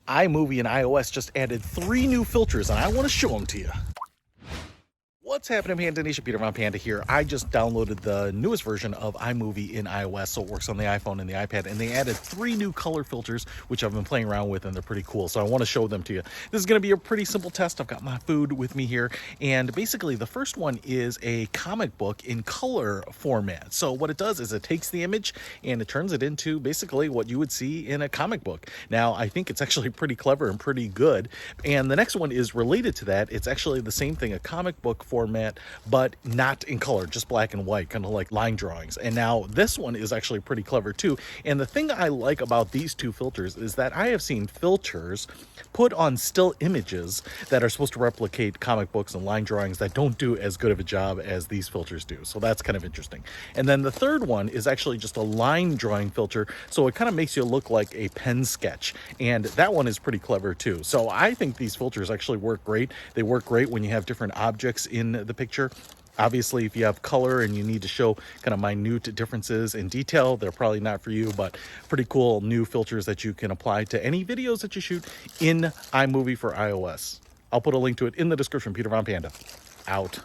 iMovie and iOS just added 3 new filters, and I want to show them to you. What's happening, Panda Nation? Peter Von Panda here. I just downloaded the newest version of iMovie in iOS, so it works on the iPhone and the iPad, and they added 3 new color filters, which I've been playing around with, and they're pretty cool, so I want to show them to you. This is going to be a pretty simple test. I've got my food with me here, and basically the first one is a comic book in color format. So what it does is it takes the image and it turns it into basically what you would see in a comic book. Now, I think it's actually pretty clever and pretty good, and the next one is related to that. It's actually the same thing, a comic book format, but not in color, just black and white, kind of like line drawings. And now this one is actually pretty clever too. And the thing I like about these 2 filters is that I have seen filters put on still images that are supposed to replicate comic books and line drawings that don't do as good of a job as these filters do. So that's kind of interesting. And then the third one is actually just a line drawing filter, so it kind of makes you look like a pen sketch, and that one is pretty clever too. So I think these filters actually work great. They work great when you have different objects in the picture. Obviously, if you have color and you need to show kind of minute differences in detail, they're probably not for you, but pretty cool new filters that you can apply to any videos that you shoot in iMovie for iOS. I'll put a link to it in the description. Peter Von Panda, out.